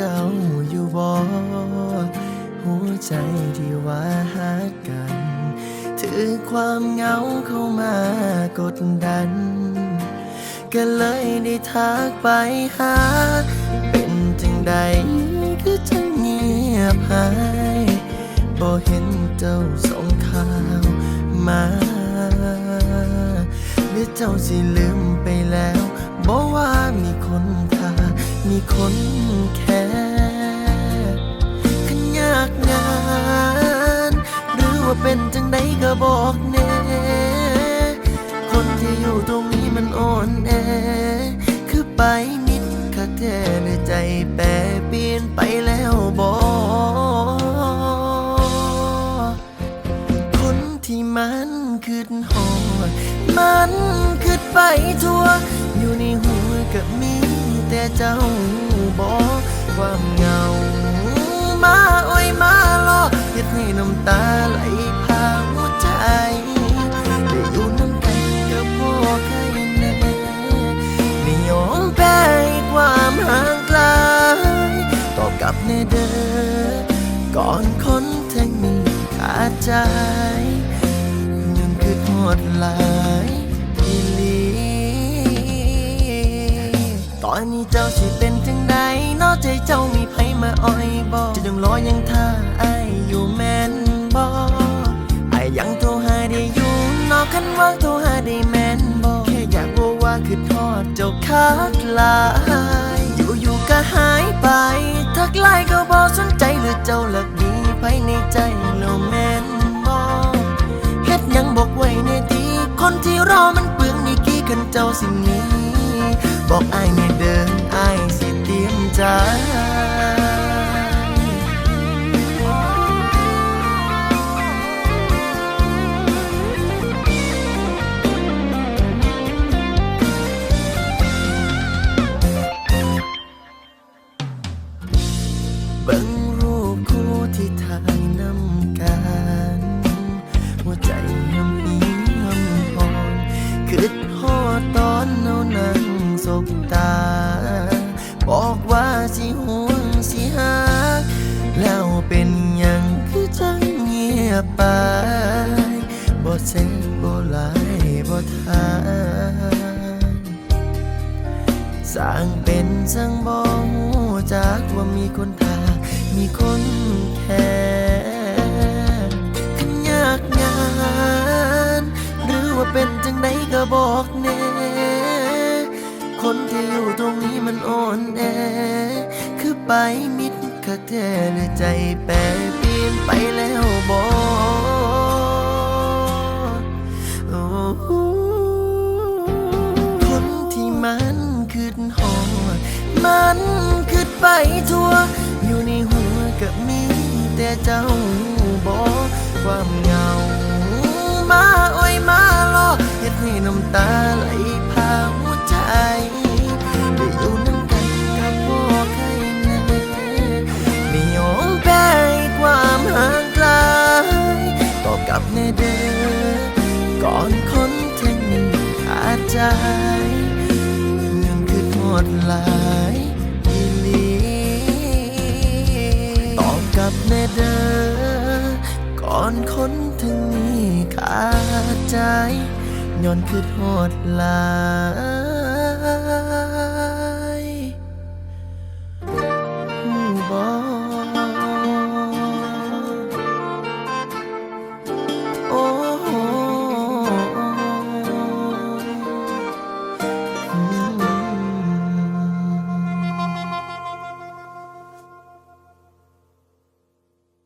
เก่าอยู่บ่หัวใจที่ว่าหากันถือความเหงาเข้ามากดดันก็เลยได้ทักไปหาเป็นจังใดคือจังเงียบหายบ่เห็นเจ้าส่งข่าวมาหรือเจ้าสิลืมไปแล้วบอกว่ามีคนท่ามีคนแค่ขันยากงานหรือว่าเป็นจังใดก็บอกแน่คนที่อยู่ตรงนี้มันอ่อนแอคือไปนิดคักแท้ในใจแปรเปลี่ยนไปแล้วบอกคนที่มันคืดหอดมันคืดไปทั่วอยู่ในหัวก็มีแต่เจ้าบอกความเหงามาอ้อยมาล่อเฮ็ดให้น้ำตาไหลพาหัวใจได้อยู่น้ำกันก็พอแค่แน่ไม่ยอมแพ้ความห่างไกลตอบกลับแน่เด้อก่อนคนแทงมีขาดใจยังคือทอดหลายอีหลีตอนนี้เจ้าสิเป็นจังใดนอกใจเจ้ามีไผมาอ้อยบ่จะต้องรอยังท่าอายอยู่แม่นบ่อายยังโทรหาได้อยู่นอกคันว่างโทรหาได้แม่นบ่แค่อยากบอกว่าคือทอดเจ้าคักหลายอยู่ๆก็หายไปทักไลน์ก็บ่สนใจหรือเจ้าหลักดีไผในใจแล้วแม่นบ่เฮ็ดหยังบอกไว้ในทีคนที่รอมันเปลืองนี่กี่คันเจ้าสิหนีบอกอายในเดินอายสิเตรียมใจเบิ่งรูปคู่ที่ถ่ายนำกันหัวใจยำอียำพรคิดฮอดตอนเอานั่งสบตาบอกว่าสิห่วงสิหาแล้วเป็นหยังคือจังเงียบไปบ่เซ็นบ่ไลน์บ่ทานสร้างเป็นสร้างบ่ฮู้จักว่ามีคนท่ามีคนแค่ขันยากงานหรือว่าเป็นจังใดก็บอกแน่คนที่อยู่ตรงนี้มันอ่อนแอคือไปมิดคักแท้ในใจแปรเปลี่ยนไปแล้วบอกคนที่มันคืดหอดมันคืดไปทั่วอยู่ในหัวก็มีแต่เจ้าบอกความเหงามาอ้อยมาล่อเฮ็ดให้น้ำตาไหลพาหัวใจได้อยู่น้ำกันกับพ่อใครแน่ไม่ยอมแพ้ความห่างไกลตอบกลับแน่เด้อก่อนคนแทงมีขาดใจยังคือทอดหลายอีหลีตอบกลับแน่เด้อก่อนคนถึงมีขาดใจย้อนคือทอดหลาย